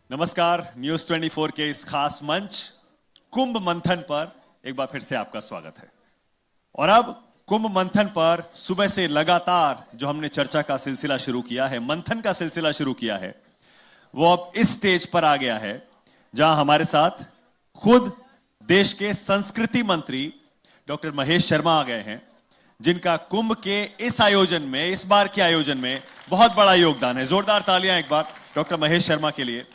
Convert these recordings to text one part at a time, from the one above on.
नमस्कार। न्यूज 24 के इस खास मंच कुंभ मंथन पर एक बार फिर से आपका स्वागत है। और अब कुंभ मंथन पर सुबह से लगातार जो हमने चर्चा का सिलसिला शुरू किया है, मंथन का सिलसिला शुरू किया है, वो अब इस स्टेज पर आ गया है जहां हमारे साथ खुद देश के संस्कृति मंत्री डॉक्टर महेश शर्मा आ गए हैं, जिनका कुंभ के इस आयोजन में, इस बार के आयोजन में बहुत बड़ा योगदान है। जोरदार तालियां एक बार डॉक्टर महेश शर्मा के लिए।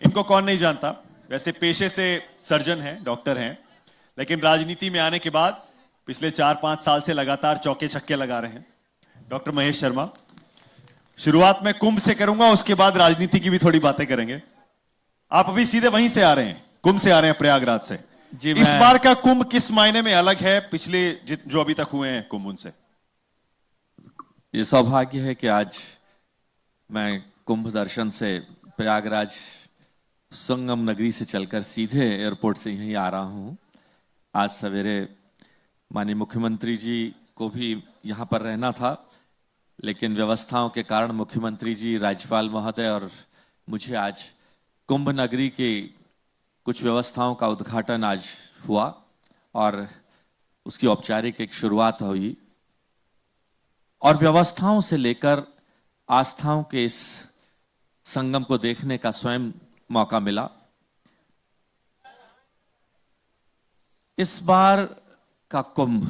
इनको कौन नहीं जानता, वैसे पेशे से सर्जन हैं, डॉक्टर हैं, लेकिन राजनीति में आने के बाद पिछले 4-5 साल से लगातार चौके छक्के लगा रहे हैं। डॉक्टर महेश शर्मा, शुरुआत में कुंभ से करूंगा, उसके बाद राजनीति की भी थोड़ी बातें करेंगे। आप अभी सीधे वहीं से आ रहे हैं, कुंभ से आ रहे हैं, प्रयागराज से। जी, इस बार का कुंभ किस मायने में अलग है पिछले जो अभी तक हुए हैं कुंभ उनसे? ये सौभाग्य है कि आज मैं कुंभ दर्शन से प्रयागराज संगम नगरी से चलकर सीधे एयरपोर्ट से यहीं आ रहा हूं। आज सवेरे माननीय मुख्यमंत्री जी को भी यहां पर रहना था, लेकिन व्यवस्थाओं के कारण मुख्यमंत्री जी, राज्यपाल महोदय और मुझे आज कुंभ नगरी की कुछ व्यवस्थाओं का उद्घाटन आज हुआ और उसकी औपचारिक एक शुरुआत हुई। और व्यवस्थाओं से लेकर आस्थाओं के इस संगम को देखने का स्वयं मौका मिला। इस बार का कुंभ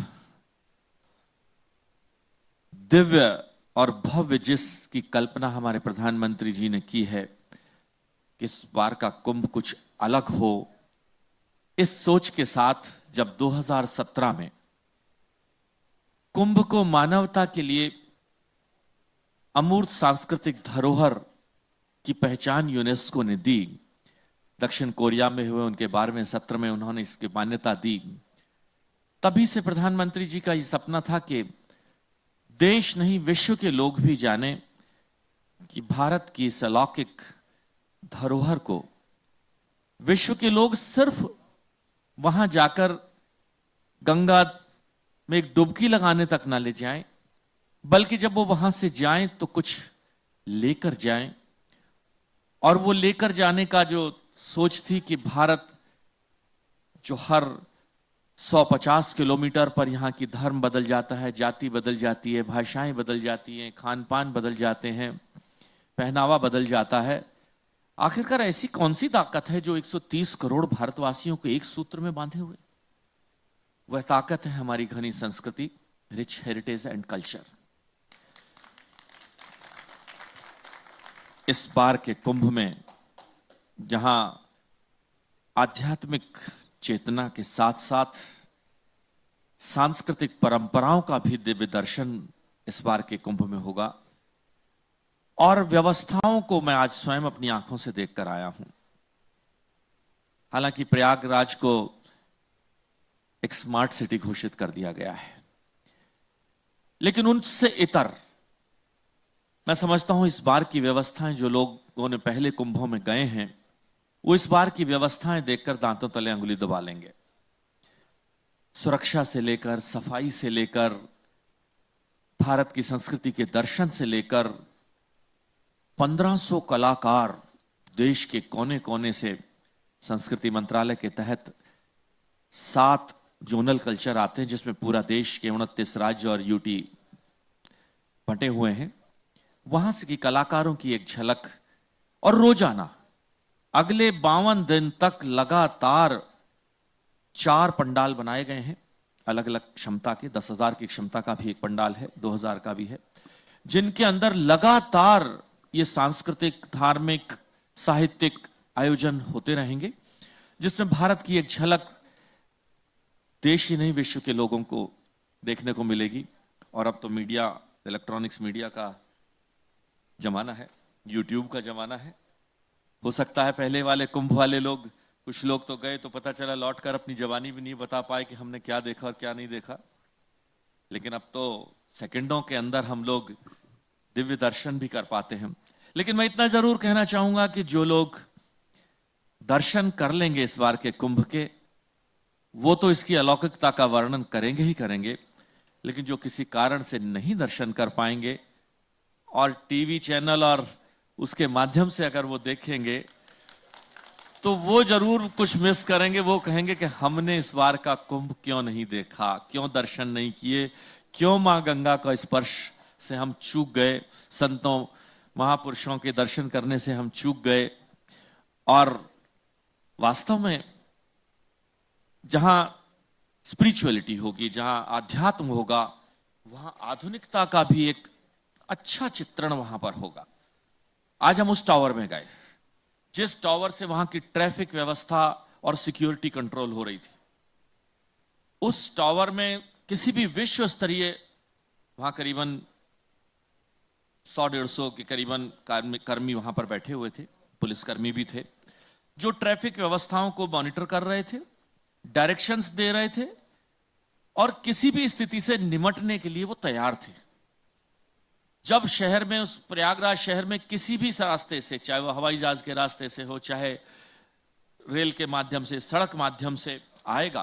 दिव्य और भव्य जिसकी कल्पना हमारे प्रधानमंत्री जी ने की है कि इस बार का कुंभ कुछ अलग हो, इस सोच के साथ जब 2017 में कुंभ को मानवता के लिए अमूर्त सांस्कृतिक धरोहर की पहचान यूनेस्को ने दी, दक्षिण कोरिया में हुए उनके 12वें सत्र में उन्होंने इसकी मान्यता दी, तभी से प्रधानमंत्री जी का यह सपना था कि देश नहीं विश्व के लोग भी जाने कि भारत की इस अलौकिक धरोहर को विश्व के लोग सिर्फ वहां जाकर गंगा में एक डुबकी लगाने तक ना ले जाएं, बल्कि जब वो वहां से जाएं तो कुछ लेकर जाएं। और वो लेकर जाने का जो सोच थी कि भारत जो हर 150 किलोमीटर पर यहाँ की धर्म बदल जाता है, जाति बदल जाती है, भाषाएं बदल जाती हैं, खान पान बदल जाते हैं, पहनावा बदल जाता है, आखिरकार ऐसी कौन सी ताकत है जो 130 करोड़ भारतवासियों को एक सूत्र में बांधे हुए? वह ताकत है हमारी घनी संस्कृति, रिच हेरिटेज एंड कल्चर। इस बार के कुंभ में जहां आध्यात्मिक चेतना के साथ साथ सांस्कृतिक परंपराओं का भी दिव्य दर्शन इस बार के कुंभ में होगा, और व्यवस्थाओं को मैं आज स्वयं अपनी आंखों से देखकर आया हूं। हालांकि प्रयागराज को एक स्मार्ट सिटी घोषित कर दिया गया है, लेकिन उनसे इतर मैं समझता हूं इस बार की व्यवस्थाएं, जो लोगों ने पहले कुंभों में गए हैं वो इस बार की व्यवस्थाएं देखकर दांतों तले अंगुली दबा लेंगे। सुरक्षा से लेकर, सफाई से लेकर, भारत की संस्कृति के दर्शन से लेकर 1500 कलाकार देश के कोने कोने से संस्कृति मंत्रालय के तहत 7 जोनल कल्चर आते हैं, जिसमें पूरा देश के 29 राज्य और यूटी बंटे हुए हैं। वहां से की कलाकारों की एक झलक। और रोजाना अगले 52 दिन तक लगातार 4 पंडाल बनाए गए हैं, अलग अलग क्षमता के। 10,000 की क्षमता का भी एक पंडाल है, 2,000 का भी है, जिनके अंदर लगातार ये सांस्कृतिक, धार्मिक, साहित्यिक आयोजन होते रहेंगे, जिसमें भारत की एक झलक देश ही नहीं विश्व के लोगों को देखने को मिलेगी। और अब तो मीडिया, इलेक्ट्रॉनिक्स मीडिया का जमाना है, यूट्यूब का जमाना है। हो सकता है पहले वाले कुंभ वाले लोग, कुछ लोग तो गए तो पता चला लौटकर अपनी जवानी भी नहीं बता पाए कि हमने क्या देखा और क्या नहीं देखा, लेकिन अब तो सेकंडों के अंदर हम लोग दिव्य दर्शन भी कर पाते हैं। लेकिन मैं इतना जरूर कहना चाहूंगा कि जो लोग दर्शन कर लेंगे इस बार के कुंभ के, वो तो इसकी अलौकिकता का वर्णन करेंगे ही करेंगे, लेकिन जो किसी कारण से नहीं दर्शन कर पाएंगे और टीवी चैनल और उसके माध्यम से अगर वो देखेंगे तो वो जरूर कुछ मिस करेंगे। वो कहेंगे कि हमने इस बार का कुंभ क्यों नहीं देखा, क्यों दर्शन नहीं किए, क्यों मां गंगा का स्पर्श से हम चूक गए, संतों महापुरुषों के दर्शन करने से हम चूक गए। और वास्तव में जहां स्पिरिचुअलिटी होगी, जहां आध्यात्म होगा, वहां आधुनिकता का भी एक अच्छा चित्रण वहां पर होगा। आज हम उस टावर में गए, जिस टावर से वहां की ट्रैफिक व्यवस्था और सिक्योरिटी कंट्रोल हो रही थी। उस टावर में किसी भी विश्व स्तरीय, वहां करीबन 100-150 के करीबन कर्मी वहां पर बैठे हुए थे, पुलिसकर्मी भी थे, जो ट्रैफिक व्यवस्थाओं को मॉनिटर कर रहे थे, डायरेक्शंस दे रहे थे और किसी भी स्थिति से निमटने के लिए वो तैयार थे। जब शहर में, उस प्रयागराज शहर में किसी भी रास्ते से, चाहे वो हवाई जहाज के रास्ते से हो, चाहे रेल के माध्यम से, सड़क माध्यम से आएगा,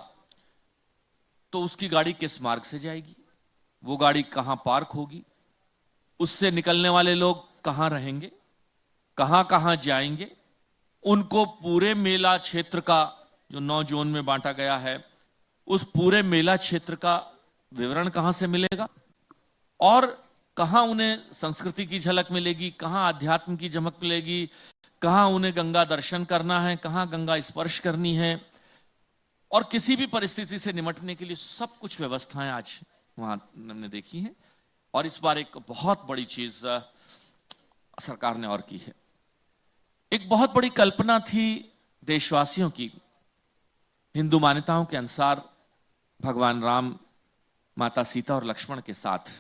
तो उसकी गाड़ी किस मार्ग से जाएगी, वो गाड़ी कहां पार्क होगी, उससे निकलने वाले लोग कहां रहेंगे, कहां कहां जाएंगे, उनको पूरे मेला क्षेत्र का, जो 9 जोन में बांटा गया है, उस पूरे मेला क्षेत्र का विवरण कहां से मिलेगा और कहां उन्हें संस्कृति की झलक मिलेगी, कहां अध्यात्म की झलक मिलेगी, कहां उन्हें गंगा दर्शन करना है, कहां गंगा स्पर्श करनी है, और किसी भी परिस्थिति से निमटने के लिए सब कुछ व्यवस्थाएं आज वहां हमने देखी हैं। और इस बार एक बहुत बड़ी चीज सरकार ने और की है। एक बहुत बड़ी कल्पना थी देशवासियों की। हिंदू मान्यताओं के अनुसार भगवान राम, माता सीता और लक्ष्मण के साथ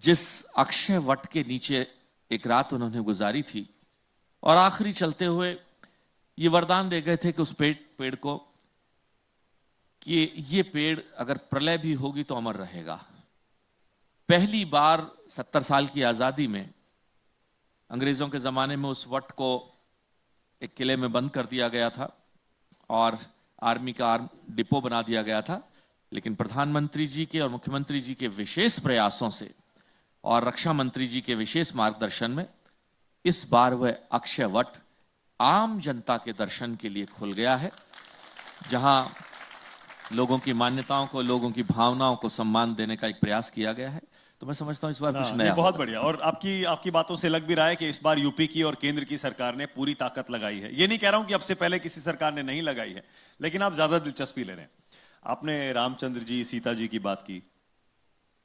जिस अक्षय वट के नीचे एक रात उन्होंने गुजारी थी, और आखिरी चलते हुए ये वरदान दे गए थे कि उस पेड़ को, कि ये पेड़ अगर प्रलय भी होगी तो अमर रहेगा। पहली बार 70 साल की आजादी में, अंग्रेजों के जमाने में उस वट को एक किले में बंद कर दिया गया था और आर्मी का डिपो बना दिया गया था, लेकिन प्रधानमंत्री जी के और मुख्यमंत्री जी के विशेष प्रयासों से और रक्षा मंत्री जी के विशेष मार्गदर्शन में इस बार वह अक्षय वट आम जनता के दर्शन के लिए खुल गया है, जहां लोगों की मान्यताओं को, लोगों की भावनाओं को सम्मान देने का एक प्रयास किया गया है। तो मैं समझता हूं इस बार कुछ नया बहुत होगा। बढ़िया। और आपकी बातों से लग भी रहा है कि इस बार यूपी की और केंद्र की सरकार ने पूरी ताकत लगाई है। ये नहीं कह रहा हूं कि अब से पहले किसी सरकार ने नहीं लगाई है, लेकिन आप ज्यादा दिलचस्पी ले रहे हैं। आपने रामचंद्र जी, सीता जी की बात की।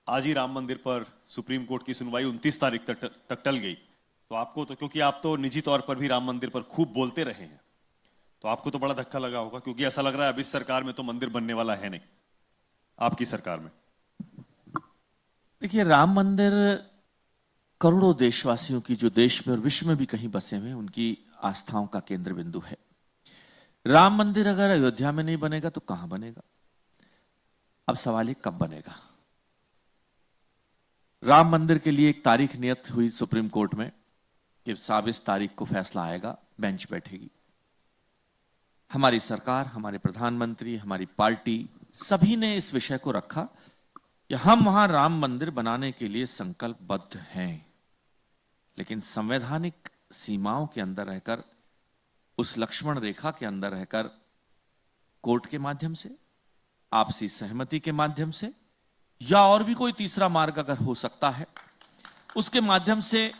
आज ही राम मंदिर पर सुप्रीम कोर्ट की सुनवाई 29 तारीख तक टल गई। तो आपको तो, क्योंकि आप तो निजी तौर पर भी राम मंदिर पर खूब बोलते रहे हैं, तो आपको तो बड़ा धक्का लगा होगा, क्योंकि ऐसा लग रहा है अब इस सरकार में तो मंदिर बनने वाला है नहीं, आपकी सरकार में। देखिए, राम मंदिर करोड़ों देशवासियों की, जो देश में और विश्व में भी कहीं बसे हुए हैं, उनकी आस्थाओं का केंद्र बिंदु है। राम मंदिर अगर अयोध्या में नहीं बनेगा तो कहां बनेगा? अब सवाल है कब बनेगा। राम मंदिर के लिए एक तारीख नियत हुई सुप्रीम कोर्ट में कि 27 तारीख को फैसला आएगा, बेंच बैठेगी। हमारी सरकार, हमारे प्रधानमंत्री, हमारी पार्टी, सभी ने इस विषय को रखा कि हम वहां राम मंदिर बनाने के लिए संकल्पबद्ध हैं, लेकिन संवैधानिक सीमाओं के अंदर रहकर, उस लक्ष्मण रेखा के अंदर रहकर, कोर्ट के माध्यम से, आपसी सहमति के माध्यम से, या और भी कोई तीसरा मार्ग अगर हो सकता है, उसके माध्यम से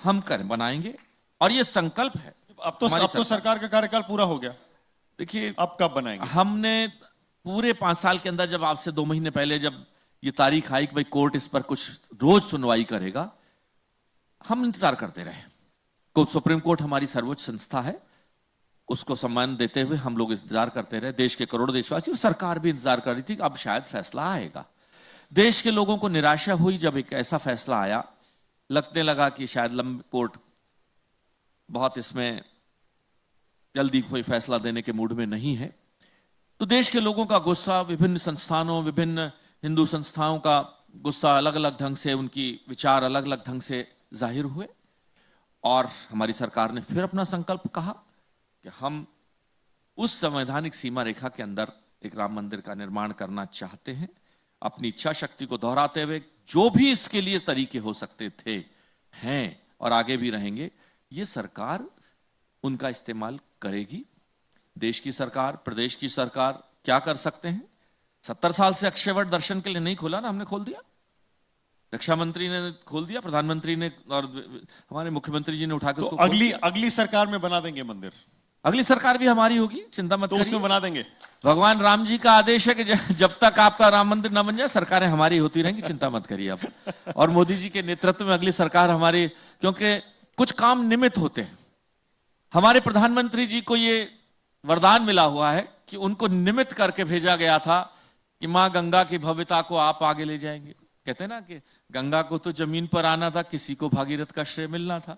हम बनाएंगे। और ये संकल्प है। अब तो सरकार का कार्यकाल पूरा हो गया। देखिए, अब कब बनाएंगे? हमने पूरे 5 साल के अंदर, जब आपसे 2 महीने पहले जब ये तारीख आई कि भाई कोर्ट इस पर कुछ रोज सुनवाई करेगा, हम इंतजार करते रहे। सुप्रीम कोर्ट हमारी सर्वोच्च संस्था है, उसको सम्मान देते हुए हम लोग इंतजार करते रहे। देश के करोड़ों देशवासी और सरकार भी इंतजार कर रही थी कि अब शायद फैसला आएगा। देश के लोगों को निराशा हुई जब एक ऐसा फैसला आया। लगने लगा कि शायद कोर्ट बहुत इसमें जल्दी कोई फैसला देने के मूड में नहीं है। तो देश के लोगों का गुस्सा, विभिन्न संस्थानों, विभिन्न हिंदू संस्थाओं का गुस्सा अलग अलग ढंग से, उनकी विचार अलग अलग ढंग से जाहिर हुए। और हमारी सरकार ने फिर अपना संकल्प कहा कि हम उस संवैधानिक सीमा रेखा के अंदर एक राम मंदिर का निर्माण करना चाहते हैं। अपनी इच्छा शक्ति को दोहराते हुए जो भी इसके लिए तरीके हो सकते थे, हैं और आगे भी रहेंगे, ये सरकार उनका इस्तेमाल करेगी। देश की सरकार, प्रदेश की सरकार क्या कर सकते हैं? 70 साल से अक्षयवट दर्शन के लिए नहीं खोला ना, हमने खोल दिया। रक्षा मंत्री ने खोल दिया, प्रधानमंत्री ने और हमारे मुख्यमंत्री जी ने उठा के तो उसको खोल अगली दिया। अगली सरकार में बना देंगे मंदिर, अगली सरकार भी हमारी होगी, चिंता मत तो उसमें करिए। बना देंगे। भगवान राम जी का आदेश है कि जब तक आपका राम मंदिर ना बन जाए सरकारें हमारी होती रहेंगी, चिंता मत करिए आप। और मोदी जी के नेतृत्व में अगली सरकार हमारी, क्योंकि कुछ काम निमित्त होते हैं। हमारे प्रधानमंत्री जी को ये वरदान मिला हुआ है कि उनको निमित्त करके भेजा गया था कि मां गंगा की भव्यता को आप आगे ले जाएंगे। कहते हैं ना कि गंगा को तो जमीन पर आना था, किसी को भागीरथ का श्रेय मिलना था।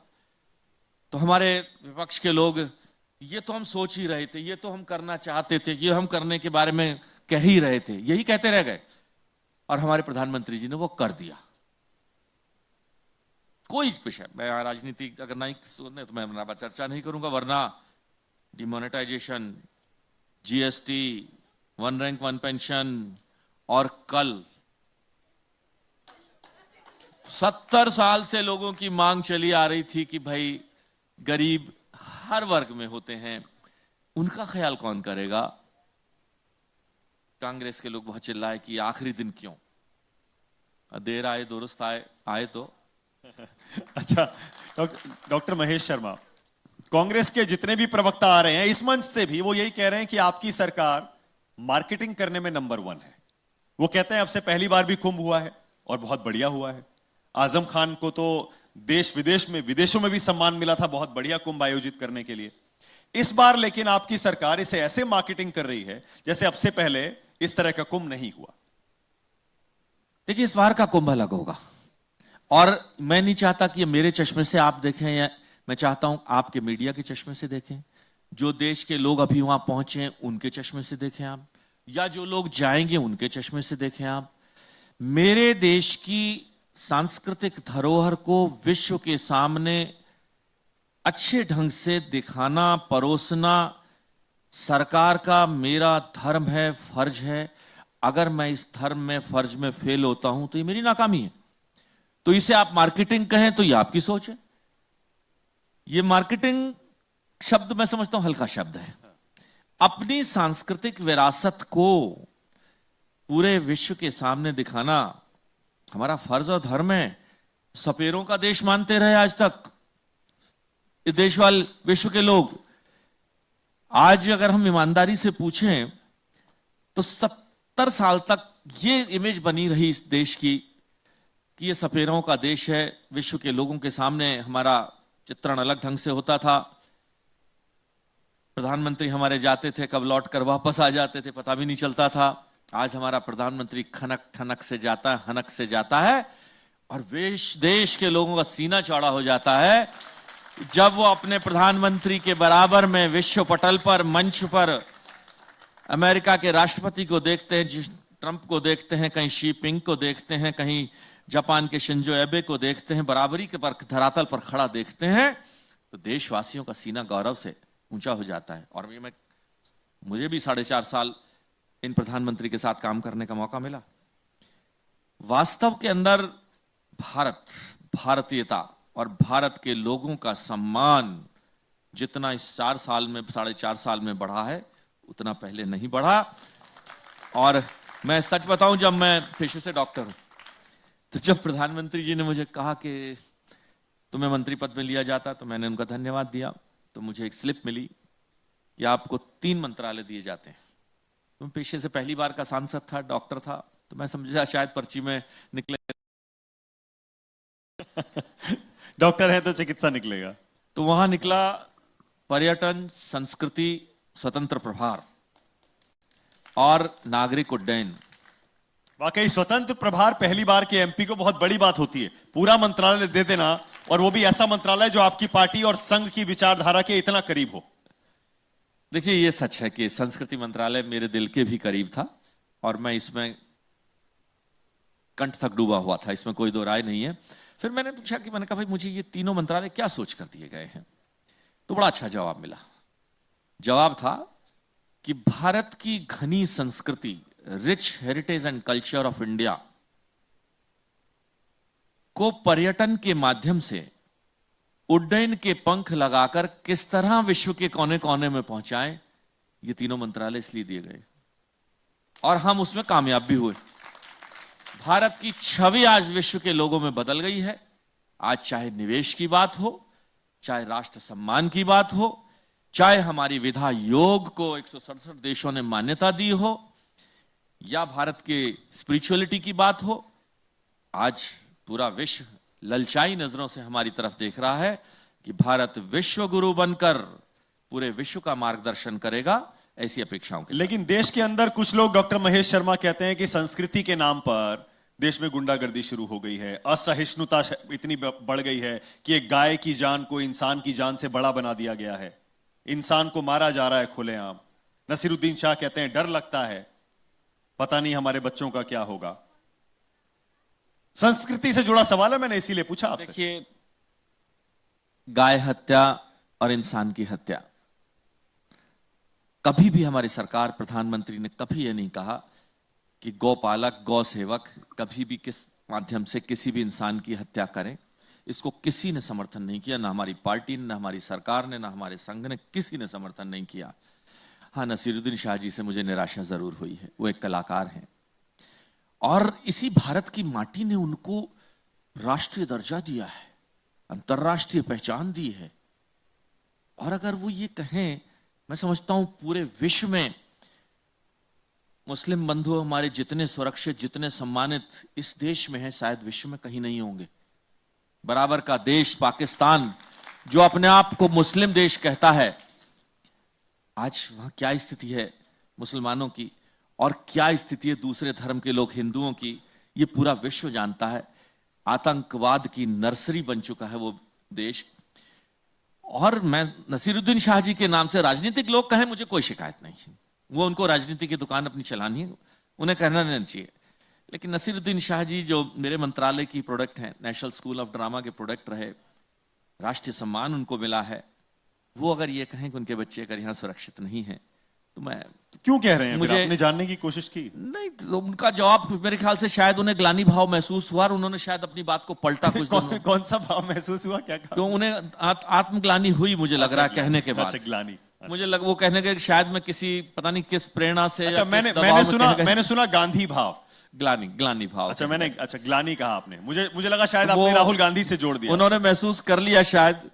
तो हमारे विपक्ष के लोग, ये तो हम सोच ही रहे थे, ये तो हम करना चाहते थे, ये हम करने के बारे में कह ही रहे थे, यही कहते रह गए। और हमारे प्रधानमंत्री जी ने वो कर दिया। कोई विषय, मैं राजनीति अगर नहीं सुनने तो मैं चर्चा नहीं करूंगा, वरना demonetisation, GST, one rank one pension, और कल 70 साल से लोगों की मांग चली आ रही थी कि भाई गरीब हर वर्ग में होते हैं, उनका ख्याल कौन करेगा? कांग्रेस के लोग बहुत चिल्लाए कि आखिरी दिन क्यों, देर आए दुरुस्त आए तो। अच्छा, डॉक्टर महेश शर्मा, कांग्रेस के जितने भी प्रवक्ता आ रहे हैं इस मंच से भी, वो यही कह रहे हैं कि आपकी सरकार मार्केटिंग करने में नंबर 1 है। वो कहते हैं अब से पहली बार भी कुंभ हुआ है और बहुत बढ़िया हुआ है। आजम खान को तो देश विदेश में, विदेशों में भी सम्मान मिला था बहुत बढ़िया कुंभ आयोजित करने के लिए। इस बार लेकिन आपकी सरकार इसे ऐसे मार्केटिंग कर रही है जैसे अब से पहले इस तरह का कुंभ नहीं हुआ। देखिए, इस बार का कुंभ अलग होगा, और मैं नहीं चाहता कि ये मेरे चश्मे से आप देखें, या मैं चाहता हूं आपके मीडिया के चश्मे से देखें, जो देश के लोग अभी वहां पहुंचे हैं उनके चश्मे से देखें आप, या जो लोग जाएंगे उनके चश्मे से देखें आप। मेरे देश की सांस्कृतिक धरोहर को विश्व के सामने अच्छे ढंग से दिखाना, परोसना सरकार का मेरा धर्म है, फर्ज है। अगर मैं इस धर्म में, फर्ज में फेल होता हूं तो ये मेरी नाकामी है। तो इसे आप मार्केटिंग कहें तो ये आपकी सोच है। ये मार्केटिंग शब्द मैं समझता हूं हल्का शब्द है। अपनी सांस्कृतिक विरासत को पूरे विश्व के सामने दिखाना हमारा फर्ज और धर्म है। सपेरों का देश मानते रहे आज तक इस देश वाले, विश्व के लोग। आज अगर हम ईमानदारी से पूछें तो 70 साल तक ये इमेज बनी रही इस देश की कि ये सपेरों का देश है। विश्व के लोगों के सामने हमारा चित्रण अलग ढंग से होता था। प्रधानमंत्री हमारे जाते थे, कब लौट कर वापस आ जाते थे पता भी नहीं चलता था। आज हमारा प्रधानमंत्री खनक ठनक से जाता है, हनक से जाता है, और देश के लोगों का सीना चौड़ा हो जाता है जब वो अपने प्रधानमंत्री के बराबर में विश्व पटल पर, मंच पर अमेरिका के राष्ट्रपति को देखते हैं, ट्रंप को देखते हैं, कहीं शी पिंग को देखते हैं, कहीं जापान के शिंजो एबे को देखते हैं, बराबरी के पर धरातल पर खड़ा देखते हैं, तो देशवासियों का सीना गौरव से ऊंचा हो जाता है। और मुझे भी 4.5 साल इन प्रधानमंत्री के साथ काम करने का मौका मिला। वास्तव के अंदर भारत, भारतीयता और भारत के लोगों का सम्मान जितना इस 4 साल में, 4.5 साल में बढ़ा है, उतना पहले नहीं बढ़ा। और मैं सच बताऊं, जब मैं पेशे से डॉक्टर हूं, तो जब प्रधानमंत्री जी ने मुझे कहा कि तुम्हें मंत्री पद में लिया जाता, तो मैंने उनका धन्यवाद दिया। तो मुझे एक स्लिप मिली कि आपको 3 मंत्रालय दिए जाते हैं। तो पेशे से पहली बार का सांसद था, डॉक्टर था, तो मैं समझा शायद पर्ची में निकले डॉक्टर है तो चिकित्सा निकलेगा। तो वहां निकला पर्यटन, संस्कृति, स्वतंत्र प्रभार और नागरिक उड्डयन। वाकई स्वतंत्र प्रभार पहली बार के एमपी को बहुत बड़ी बात होती है। पूरा मंत्रालय दे देना, और वो भी ऐसा मंत्रालय जो आपकी पार्टी और संघ की विचारधारा के इतना करीब हो। देखिए, ये सच है कि संस्कृति मंत्रालय मेरे दिल के भी करीब था, और मैं इसमें कंठ तक डूबा हुआ था, इसमें कोई दो राय नहीं है। फिर मैंने पूछा कि, मैंने कहा भाई मुझे ये तीनों मंत्रालय क्या सोच कर दिए गए हैं? तो बड़ा अच्छा जवाब मिला। जवाब था कि भारत की घनी संस्कृति, rich heritage and culture of India को पर्यटन के माध्यम से उड्डयन के पंख लगाकर किस तरह विश्व के कोने कोने में पहुंचाएं, ये तीनों मंत्रालय इसलिए दिए गए और हम उसमें कामयाब भी हुए। भारत की छवि आज विश्व के लोगों में बदल गई है। आज चाहे निवेश की बात हो, चाहे राष्ट्र सम्मान की बात हो, चाहे हमारी विधा योग को 167 देशों ने मान्यता दी हो, या भारत के स्पिरिचुअलिटी की बात हो, आज पूरा विश्व ललचाई नजरों से हमारी तरफ देख रहा है कि भारत विश्व गुरु बनकर पूरे विश्व का मार्गदर्शन करेगा, ऐसी अपेक्षाओं के साथ। लेकिन देश के अंदर कुछ लोग, डॉक्टर महेश शर्मा कहते हैं कि संस्कृति के नाम पर देश में गुंडागर्दी शुरू हो गई है, असहिष्णुता इतनी बढ़ गई है कि एक गाय की जान को इंसान की जान से बड़ा बना दिया गया है, इंसान को मारा जा रहा है खुलेआम। नसीरुद्दीन शाह कहते हैं डर लगता है, पता नहीं हमारे बच्चों का क्या होगा। संस्कृति से जुड़ा सवाल है, मैंने इसीलिए पूछा आपसे। देखिए, गाय हत्या और इंसान की हत्या, कभी भी हमारी सरकार, प्रधानमंत्री ने कभी यह नहीं कहा कि गौपालक, गौ सेवक कभी भी किस माध्यम से किसी भी इंसान की हत्या करें। इसको किसी ने समर्थन नहीं किया, ना हमारी पार्टी ने, ना हमारी सरकार ने, ना हमारे संघ ने, किसी ने समर्थन नहीं किया। हाँ, नसीरुद्दीन शाह जी से मुझे निराशा जरूर हुई है। वो एक कलाकार हैं और इसी भारत की माटी ने उनको राष्ट्रीय दर्जा दिया है, अंतर्राष्ट्रीय पहचान दी है। और अगर वो ये कहें, मैं समझता हूं पूरे विश्व में मुस्लिम बंधु हमारे जितने सुरक्षित, जितने सम्मानित इस देश में हैं, शायद विश्व में कहीं नहीं होंगे। बराबर का देश पाकिस्तान, जो अपने आप को मुस्लिम देश कहता है, आज वहां क्या स्थिति है मुसलमानों की और क्या स्थिति है दूसरे धर्म के लोग, हिंदुओं की, ये पूरा विश्व जानता है। आतंकवाद की नर्सरी बन चुका है वो देश। और मैं नसीरुद्दीन शाह जी के नाम से राजनीतिक लोग कहें, मुझे कोई शिकायत नहीं है। वो उनको राजनीति की दुकान अपनी चलानी है, उन्हें कहना नहीं चाहिए। लेकिन नसीरुद्दीन शाह जी जो मेरे मंत्रालय की प्रोडक्ट हैं, नेशनल स्कूल ऑफ ड्रामा के प्रोडक्ट रहे, राष्ट्रीय सम्मान उनको मिला है, वो अगर ये कहें कि उनके बच्चे अगर यहाँ सुरक्षित नहीं है, तो मैं क्यों कह रहे हैं? मुझे आपने जानने की कोशिश की? नहीं, तो उनका जवाब मेरे ख्याल से शायद उन्हें ग्लानि भाव महसूस हुआ और उन्होंने शायद अपनी बात को पलटा कुछ कौन सा भाव महसूस हुआ? क्या कहा? क्यों उन्हें आत्मग्लानि हुई, मुझे लग रहा है कहने के बाद। अच्छा, ग्लानि। मुझे वो कहने के शायद मैं किसी पता नहीं किस प्रेरणा से, अच्छा, मैंने सुना गांधी भाव, ग्लानि भाव। अच्छा ग्लानि कहा आपने, मुझे लगा शायद आपने राहुल गांधी से जोड़ दिया। उन्होंने महसूस कर लिया शायद।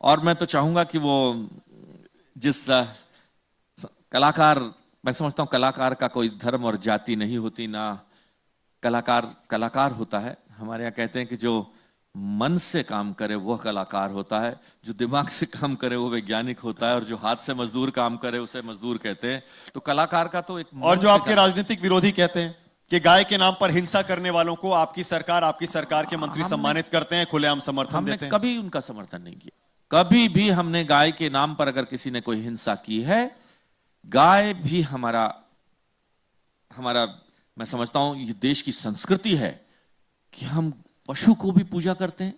और मैं तो चाहूंगा कि वो जिस कलाकार, मैं समझता हूं कलाकार का कोई धर्म और जाति नहीं होती, ना कलाकार होता है। हमारे यहाँ कहते हैं कि जो मन से काम करे वह कलाकार होता है, जो दिमाग से काम करे वो वैज्ञानिक होता है, और जो हाथ से मजदूर काम करे उसे मजदूर कहते हैं। तो कलाकार का तो एक, और जो आपके राजनीतिक विरोधी कहते हैं कि गाय के नाम पर हिंसा करने वालों को आपकी सरकार के मंत्री सम्मानित करते हैं, खुलेआम समर्थन देते हैं। कभी उनका समर्थन नहीं किया। कभी भी हमने गाय के नाम पर अगर किसी ने कोई हिंसा की है, गाय भी हमारा मैं समझता हूं ये देश की संस्कृति है कि हम पशु को भी पूजा करते हैं,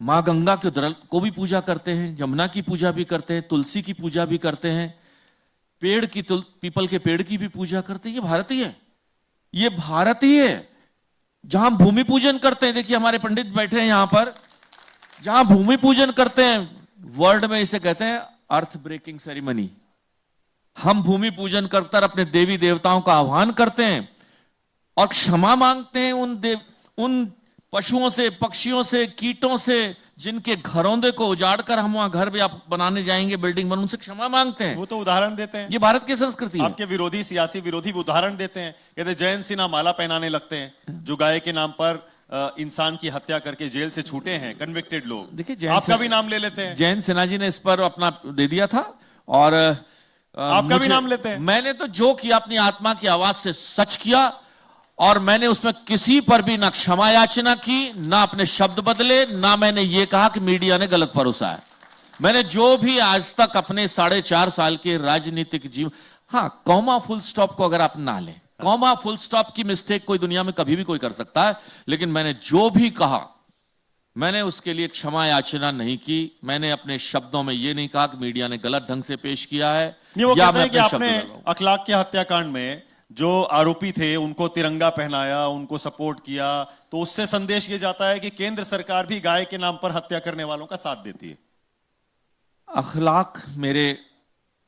मां गंगा को भी पूजा करते हैं, जमुना की पूजा भी करते हैं, तुलसी की पूजा भी करते हैं, पेड़ की पीपल के पेड़ की भी पूजा करते हैं। ये भारतीय है। जहां भूमि पूजन करते हैं, देखिए हमारे पंडित बैठे हैं यहां पर, जहां भूमि पूजन करते हैं, वर्ल्ड में इसे कहते हैं अर्थ ब्रेकिंग सेरेमनी। हम भूमि पूजन कर अपने देवी देवताओं का आह्वान करते हैं और क्षमा मांगते हैं उन पशुओं से, पक्षियों से, कीटों से, जिनके घरौंदे को उजाड़ कर हम वहां घर भी आप बनाने जाएंगे, बिल्डिंग बन, उनसे क्षमा मांगते हैं। वो तो उदाहरण देते हैं। ये भारत की संस्कृति है। आपके विरोधी, सियासी विरोधी उदाहरण देते हैं, कहते जयंत सिन्हा माला पहनाने लगते हैं, जो गाय के नाम पर इंसान की हत्या करके जेल से छूटे हैं, कन्विक्टेड लोग। देखिए, आपका भी नाम ले लेते हैं। जयंत सिन्हा जी ने इस पर अपना दे दिया था और आपका भी नाम लेते हैं। मैंने तो जो किया अपनी आत्मा की आवाज से सच किया, और मैंने उसमें किसी पर भी ना क्षमा याचना की, ना अपने शब्द बदले, ना मैंने ये कहा कि मीडिया ने गलत परोसा है। मैंने जो भी आज तक अपने 4.5 साल के राजनीतिक जीवन, हाँ, कॉमा फुल स्टॉप को अगर आप ना लें, कॉमा फुल स्टॉप की मिस्टेक कोई दुनिया में कभी भी कोई कर सकता है, लेकिन मैंने जो भी कहा, मैंने उसके लिए क्षमा याचना नहीं की। मैंने अपने शब्दों में यह नहीं कहा कि मीडिया ने गलत ढंग से पेश किया है, ये वो या कहते हैं कि आपने अखलाक के हत्याकांड में जो आरोपी थे उनको तिरंगा पहनाया, उनको सपोर्ट किया, तो उससे संदेश ये जाता है कि केंद्र सरकार भी गाय के नाम पर हत्या करने वालों का साथ देती है। अखलाक मेरे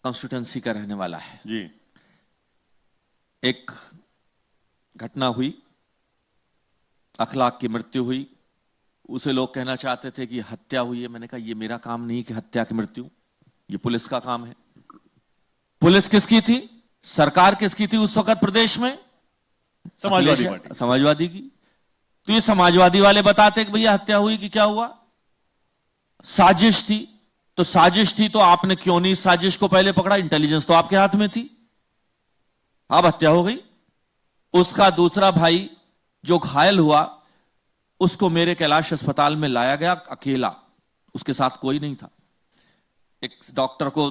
कॉन्स्टिट्यूंसी का रहने वाला है जी। एक घटना हुई, अखलाक की मृत्यु हुई, उसे लोग कहना चाहते थे कि हत्या हुई है। मैंने कहा ये मेरा काम नहीं कि हत्या की मृत्यु, ये पुलिस का काम है। पुलिस किसकी थी, सरकार किसकी थी उस वक्त प्रदेश में? समाजवादी पार्टी। समाजवादी की। तो ये समाजवादी वाले बताते कि भैया हत्या हुई कि क्या हुआ, साजिश थी। तो साजिश थी तो आपने क्यों नहीं साजिश को पहले पकड़ा? इंटेलिजेंस तो आपके हाथ में थी, अब हत्या हो गई। उसका दूसरा भाई जो घायल हुआ उसको मेरे कैलाश अस्पताल में लाया गया अकेला, उसके साथ कोई नहीं था। एक डॉक्टर को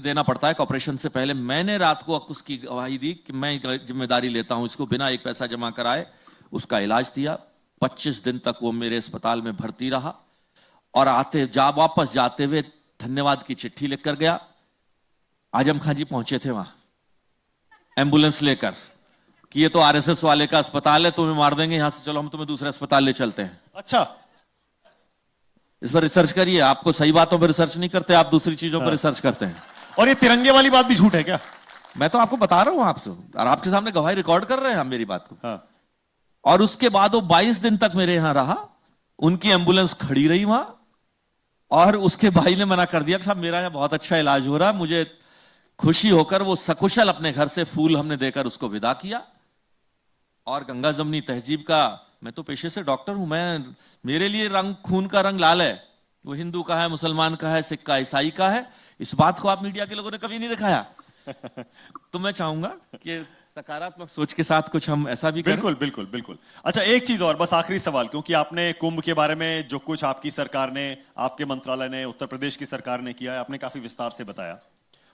देना पड़ता है ऑपरेशन से पहले। मैंने रात को उसकी गवाही दी कि मैं जिम्मेदारी लेता हूं इसको, बिना एक पैसा जमा कराए उसका इलाज दिया। 25 दिन तक वो मेरे अस्पताल में भर्ती रहा और वापस जाते हुए धन्यवाद की चिट्ठी लिख कर गया। आजम खान जी पहुंचे थे वहां एम्बुलेंस लेकर कि ये तो आरएसएस वाले का अस्पताल है, तुम्हें मार देंगे, यहां से चलो हम तुम्हें दूसरे अस्पताल ले चलते हैं। अच्छा, इस पर रिसर्च करिए। आपको सही बातों पर रिसर्च नहीं करते, आप दूसरी चीजों पर रिसर्च करते हैं। और ये तिरंगे वाली बात भी झूठ है क्या? मैं तो आपको बता रहा हूं आपसे, और आपके सामने गवाही रिकॉर्ड कर रहे हैं हम मेरी बात को। हाँ। और उसके बाद वो 22 दिन तक मेरे यहां रहा, उनकी एम्बुलेंस खड़ी रही वहां, और उसके भाई ने मना कर दिया कि साहब मेरा यहां बहुत अच्छा इलाज हो रहा है। मुझे खुशी होकर वो सकुशल अपने घर से फूल हमने देकर उसको विदा किया। और गंगा जमनी तहजीब का, मैं तो पेशे से डॉक्टर हूं, मैं मेरे लिए रंग, खून का रंग लाल है, वो हिंदू का है, मुसलमान का है, सिख का, ईसाई का है। इस बात को आप मीडिया के लोगों ने कभी नहीं दिखाया। तो मैं चाहूंगा कि सकारात्मक सोच के साथ कुछ हम ऐसा भी करें। बिल्कुल बिल्कुल बिल्कुल। अच्छा, एक चीज और, बस आखिरी सवाल, क्योंकि आपने कुंभ के बारे में जो कुछ आपकी सरकार ने, आपके मंत्रालय ने, उत्तर प्रदेश की सरकार ने किया है, आपने काफी विस्तार से बताया।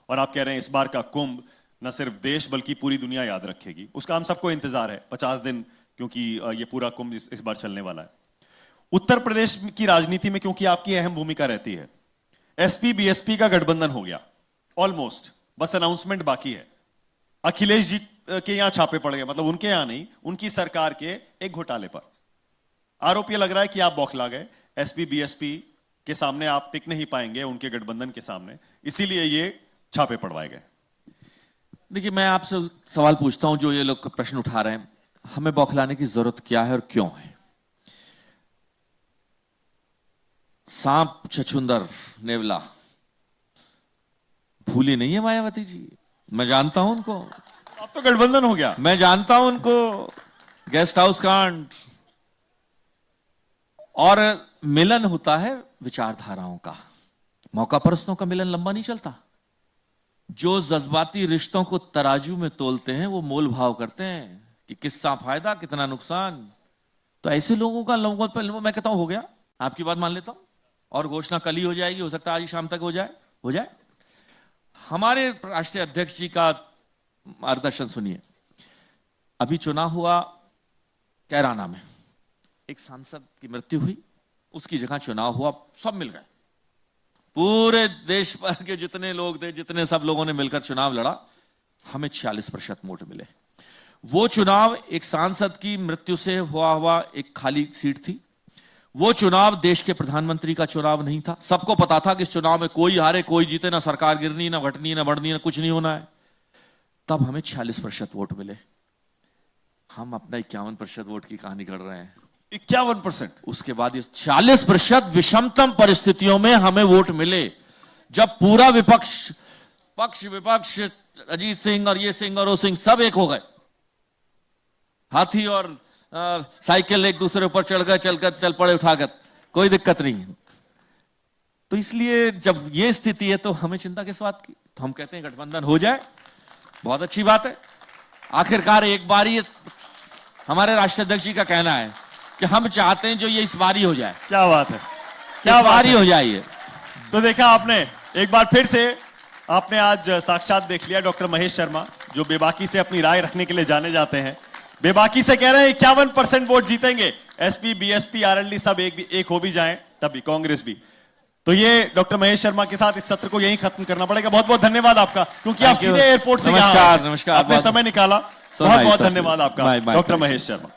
और आप कह रहे हैं इस बार का कुंभ न सिर्फ देश बल्कि पूरी दुनिया याद रखेगी। उसका हम सबको इंतजार है 50 दिन, क्योंकि ये पूरा कुंभ इस बार चलने वाला है। उत्तर प्रदेश की राजनीति में क्योंकि आपकी अहम भूमिका रहती है, एसपी बीएसपी का गठबंधन हो गया ऑलमोस्ट, बस अनाउंसमेंट बाकी है। अखिलेश जी के यहां छापे पड़ गए, मतलब उनके यहां नहीं, उनकी सरकार के एक घोटाले पर आरोप यह लग रहा है कि आप बौखला गए। एसपी बीएसपी के सामने आप टिक नहीं पाएंगे, उनके गठबंधन के सामने, इसीलिए ये छापे पड़वाए गए। देखिए, मैं आपसे सवाल पूछता हूं, जो ये लोग प्रश्न उठा रहे हैं, हमें बौखलाने की जरूरत क्या है और क्यों है? सांप छछुंदर नेवला भूली नहीं है मायावती जी, मैं जानता हूं उनको। अब तो गठबंधन हो गया। मैं जानता हूं उनको, गेस्ट हाउस कांड। और मिलन होता है विचारधाराओं का, मौका परस्तों का मिलन लंबा नहीं चलता। जो जज्बाती रिश्तों को तराजू में तोलते हैं वो मोल भाव करते हैं कि किसका फायदा कितना नुकसान। तो ऐसे लोगों पर मैं कहता हूं हो गया, आपकी बात मान लेता हूं, और घोषणा कल ही हो जाएगी, हो सकता है आज ही शाम तक हो जाए। हमारे राष्ट्रीय अध्यक्ष जी का मार्गदर्शन सुनिए। अभी चुनाव हुआ कैराना में, एक सांसद की मृत्यु हुई, उसकी जगह चुनाव हुआ, सब मिल गए, पूरे देश भर के जितने लोग थे, जितने सब लोगों ने मिलकर चुनाव लड़ा, हमें 46% वोट मिले। वो चुनाव एक सांसद की मृत्यु से हुआ एक खाली सीट थी। वो चुनाव देश के प्रधानमंत्री का चुनाव नहीं था। सबको पता था कि इस चुनाव में कोई हारे कोई जीते, ना सरकार गिरनी, ना घटनी, ना बढ़नी, ना कुछ नहीं होना है। तब हमें 46% वोट मिले। हम अपना 51% वोट की कहानी कर रहे हैं। 51%? उसके बाद ये 40% विषमतम परिस्थितियों में हमें वोट मिले, जब पूरा पक्ष विपक्ष, अजीत सिंह और ये सिंह और वो सिंह सब एक हो गए, हाथी और साइकिल एक दूसरे ऊपर चल पड़े उठाकर, कोई दिक्कत नहीं। तो इसलिए जब ये स्थिति है तो हमें चिंता किस बात की? तो हम कहते हैं गठबंधन हो जाए, बहुत अच्छी बात है। आखिरकार एक बारी, हमारे राष्ट्रीय अध्यक्ष जी का कहना है कि हम चाहते हैं जो ये इस बारी हो जाए। क्या बात है, क्या बारी हो जाए। तो देखा आपने, एक बार फिर से आपने आज साक्षात देख लिया डॉक्टर महेश शर्मा, जो बेबाकी से अपनी राय रखने के लिए जाने जाते हैं, बेबाकी से कह रहे हैं 51% वोट जीतेंगे। एसपी बीएसपी आरएलडी सब एक हो भी जाएं तब भी, कांग्रेस भी। तो ये डॉक्टर महेश शर्मा के साथ इस सत्र को यहीं खत्म करना पड़ेगा। बहुत बहुत धन्यवाद आपका, क्योंकि आप Thank you. सीधे एयरपोर्ट से यहाँ नमस्कार, आए। नमस्कार, आपने बहुत- समय निकाला। So बहुत nice बहुत of you. धन्यवाद आपका My doctor pleasure. Mahesh Sharma.